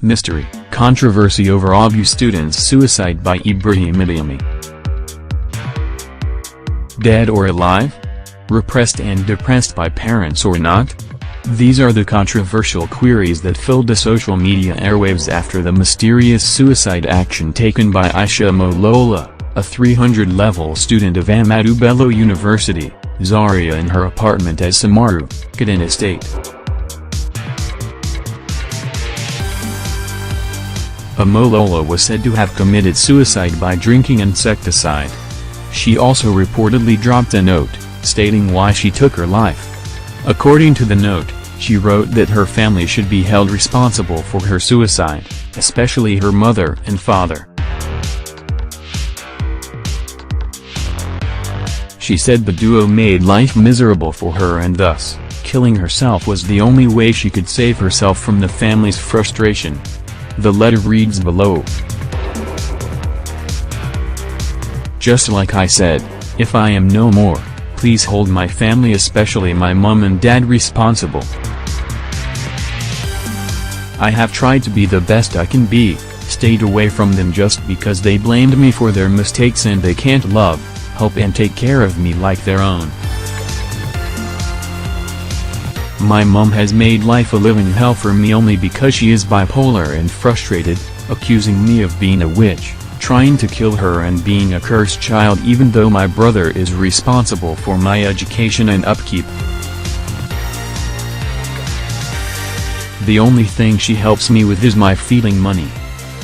Mystery, controversy over ABU student's suicide by Ibrahim Adeyemi. Dead or alive? Repressed and depressed by parents or not? These are the controversial queries that filled the social media airwaves after the mysterious suicide action taken by Aisha Molola, a 300-level student of Ahmadu Bello University, Zaria in her apartment at Samaru, Kaduna State. Molola was said to have committed suicide by drinking insecticide. She also reportedly dropped a note, stating why she took her life. According to the note, she wrote that her family should be held responsible for her suicide, especially her mother and father. She said the duo made life miserable for her and thus, killing herself was the only way she could save herself from the family's frustration. The letter reads below. Just like I said, if I am no more, please hold my family, especially my mom and dad, responsible. I have tried to be the best I can be, stayed away from them just because they blamed me for their mistakes and they can't love, help and take care of me like their own. My mom has made life a living hell for me only because she is bipolar and frustrated, accusing me of being a witch, trying to kill her and being a cursed child, even though my brother is responsible for my education and upkeep. The only thing she helps me with is my feeding money.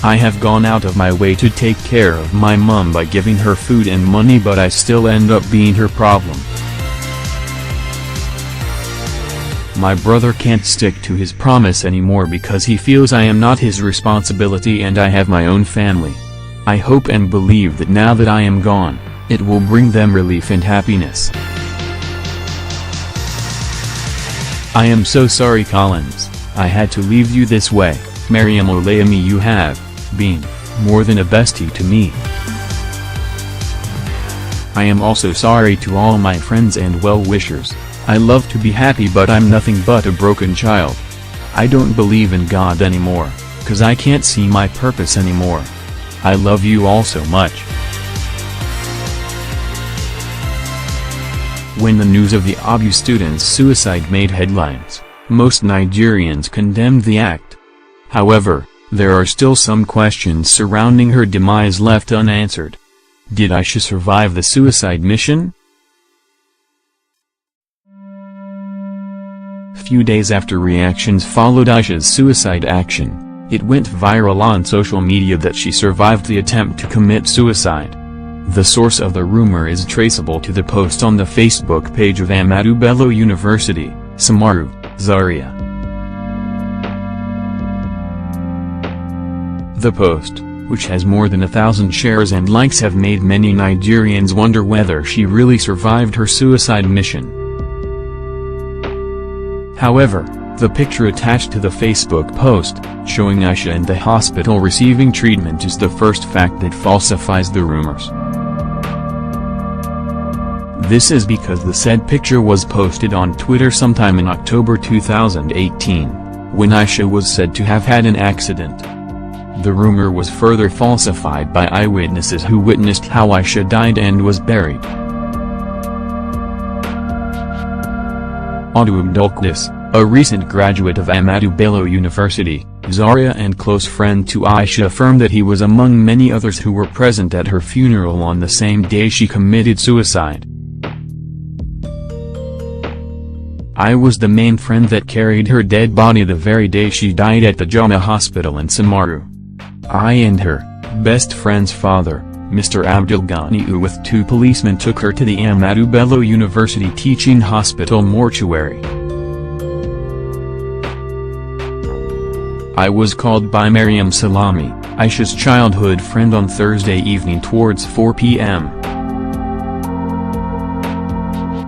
I have gone out of my way to take care of my mom by giving her food and money, but I still end up being her problem. My brother can't stick to his promise anymore because he feels I am not his responsibility and I have my own family. I hope and believe that now that I am gone, it will bring them relief and happiness. I am so sorry, Collins, I had to leave you this way. Mariam Adeyemi, you have been more than a bestie to me. I am also sorry to all my friends and well-wishers. I love to be happy, but I'm nothing but a broken child. I don't believe in God anymore, cause I can't see my purpose anymore. I love you all so much. When the news of the ABU student's suicide made headlines, most Nigerians condemned the act. However, there are still some questions surrounding her demise left unanswered. Did Aisha survive the suicide mission? Few days after reactions followed Aisha's suicide action, it went viral on social media that she survived the attempt to commit suicide. The source of the rumor is traceable to the post on the Facebook page of Ahmadu Bello University, Samaru, Zaria. The post, which has more than 1,000 shares and likes, have made many Nigerians wonder whether she really survived her suicide mission. However, the picture attached to the Facebook post, showing Aisha in the hospital receiving treatment, is the first fact that falsifies the rumors. This is because the said picture was posted on Twitter sometime in October 2018, when Aisha was said to have had an accident. The rumor was further falsified by eyewitnesses who witnessed how Aisha died and was buried. Adeyemi, a recent graduate of Ahmadu Bello University, Zaria and close friend to Aisha, affirmed that he was among many others who were present at her funeral on the same day she committed suicide. I was the main friend that carried her dead body the very day she died at the Jama Hospital in Samaru. I and her best friend's father, Mr. Abdulghani, with 2 policemen, took her to the Ahmadu Bello University Teaching Hospital mortuary. I was called by Mariam Salami, Aisha's childhood friend, on Thursday evening towards 4 p.m.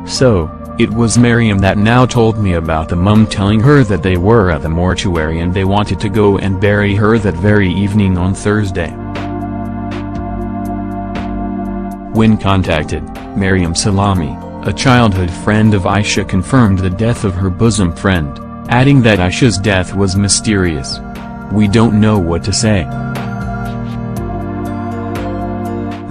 So, it was Mariam that now told me about the mum telling her that they were at the mortuary and they wanted to go and bury her that very evening on Thursday. When contacted, Mariam Salami, a childhood friend of Aisha, confirmed the death of her bosom friend, adding that Aisha's death was mysterious. We don't know what to say.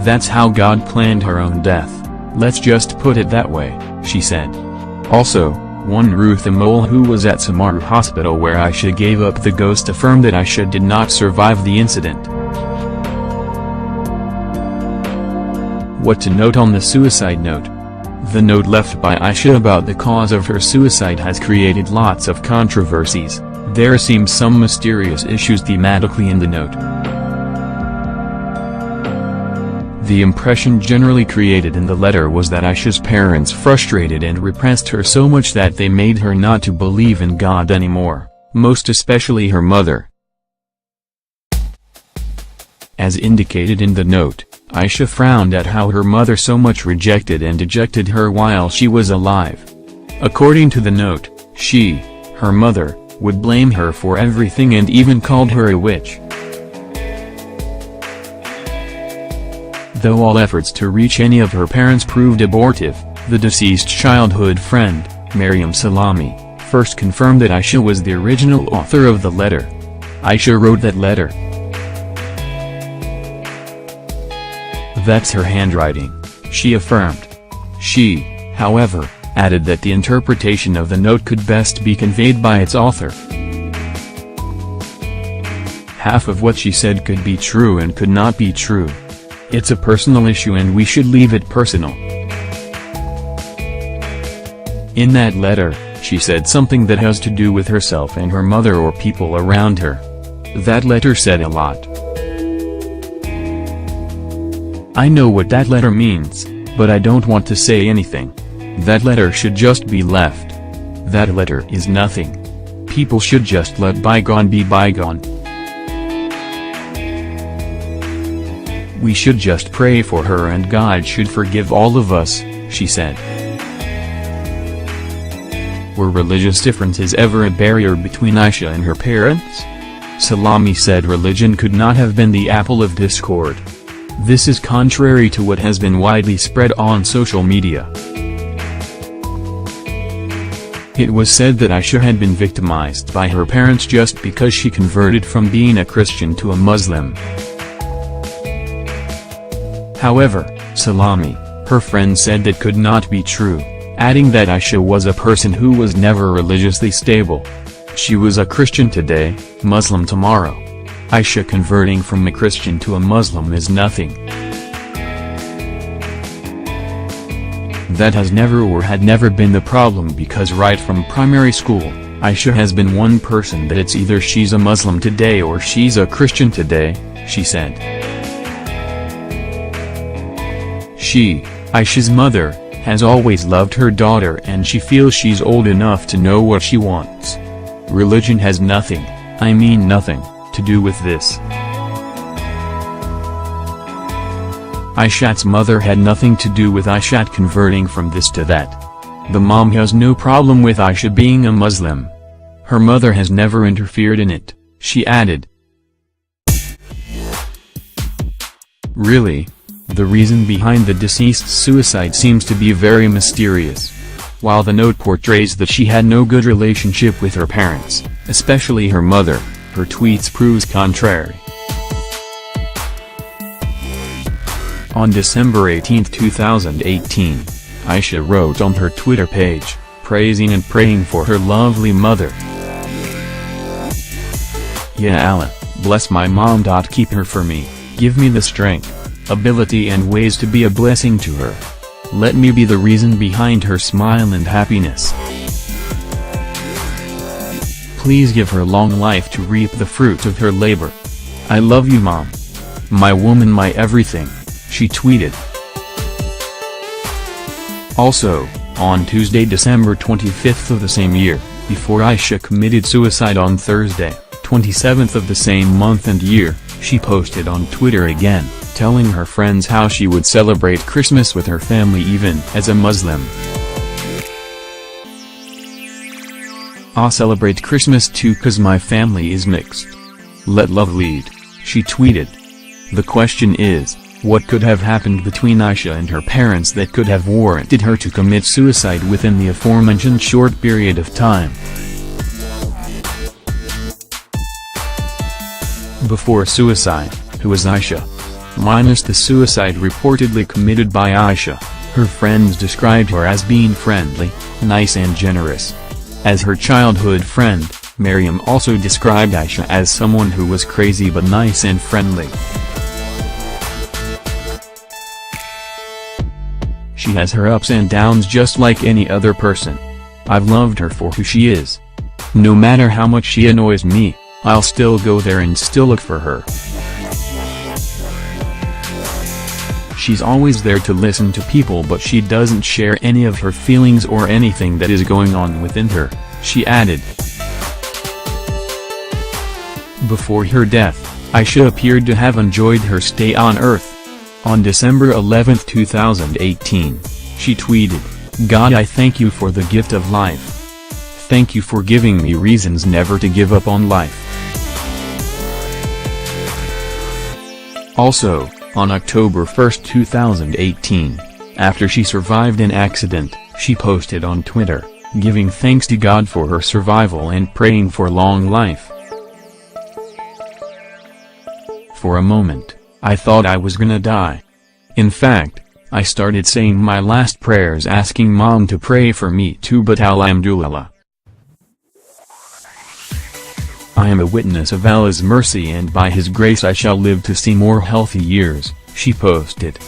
That's how God planned her own death. Let's just put it that way, she said. Also, one Ruth Amol who was at Samaru Hospital where Aisha gave up the ghost affirmed that Aisha did not survive the incident. What to note on the suicide note? The note left by Aisha about the cause of her suicide has created lots of controversies. There seems some mysterious issues thematically in the note. The impression generally created in the letter was that Aisha's parents frustrated and repressed her so much that they made her not to believe in God anymore, most especially her mother. As indicated in the note, Aisha frowned at how her mother so much rejected and ejected her while she was alive. According to the note, she, her mother, would blame her for everything and even called her a witch. Though all efforts to reach any of her parents proved abortive, the deceased childhood friend, Maryam Salami, first confirmed that Aisha was the original author of the letter. Aisha wrote that letter. That's her handwriting, she affirmed. She, however, added that the interpretation of the note could best be conveyed by its author. Half of what she said could be true and could not be true. It's a personal issue and we should leave it personal. In that letter, she said something that has to do with herself and her mother or people around her. That letter said a lot. I know what that letter means, but I don't want to say anything. That letter should just be left. That letter is nothing. People should just let bygone be bygone. We should just pray for her and God should forgive all of us, she said. Were religious differences ever a barrier between Aisha and her parents? Salami said religion could not have been the apple of discord. This is contrary to what has been widely spread on social media. It was said that Aisha had been victimized by her parents just because she converted from being a Christian to a Muslim. However, Salami, her friend said that could not be true, adding that Aisha was a person who was never religiously stable. She was a Christian today, Muslim tomorrow. Aisha converting from a Christian to a Muslim is nothing. That has never or had never been the problem because right from primary school, Aisha has been one person that it's either she's a Muslim today or she's a Christian today, she said. She, Aisha's mother, has always loved her daughter and she feels she's old enough to know what she wants. Religion has nothing, I mean nothing, to do with this. Aishat's mother had nothing to do with Aishat converting from this to that. The mom has no problem with Aisha being a Muslim. Her mother has never interfered in it, she added. Really? The reason behind the deceased's suicide seems to be very mysterious. While the note portrays that she had no good relationship with her parents, especially her mother, her tweets proves contrary. On December 18, 2018, Aisha wrote on her Twitter page, praising and praying for her lovely mother. Ya Allah, bless my mom. Keep her for me, give me the strength, ability and ways to be a blessing to her. Let me be the reason behind her smile and happiness. Please give her long life to reap the fruit of her labor. I love you mom. My woman, my everything, she tweeted. Also, on Tuesday, December 25th of the same year, before Aisha committed suicide on Thursday, 27th of the same month and year, she posted on Twitter again, telling her friends how she would celebrate Christmas with her family even as a Muslim. I'll celebrate Christmas too cause my family is mixed. Let love lead, she tweeted. The question is, what could have happened between Aisha and her parents that could have warranted her to commit suicide within the aforementioned short period of time? before suicide, who was Aisha. Minus the suicide reportedly committed by Aisha, her friends described her as being friendly, nice and generous. As her childhood friend, Miriam also described Aisha as someone who was crazy but nice and friendly. She has her ups and downs just like any other person. I've loved her for who she is. No matter how much she annoys me, I'll still go there and still look for her. She's always there to listen to people, but she doesn't share any of her feelings or anything that is going on within her, she added. Before her death, Aisha appeared to have enjoyed her stay on Earth. On December 11, 2018, she tweeted, "God, I thank you for the gift of life. Thank you for giving me reasons never to give up on life." Also, on October 1, 2018, after she survived an accident, she posted on Twitter, giving thanks to God for her survival and praying for long life. "For a moment, I thought I was gonna die. In fact, I started saying my last prayers asking Mom to pray for me too, but alhamdulillah. I am a witness of Allah's mercy, and by His grace I shall live to see more healthy years," she posted.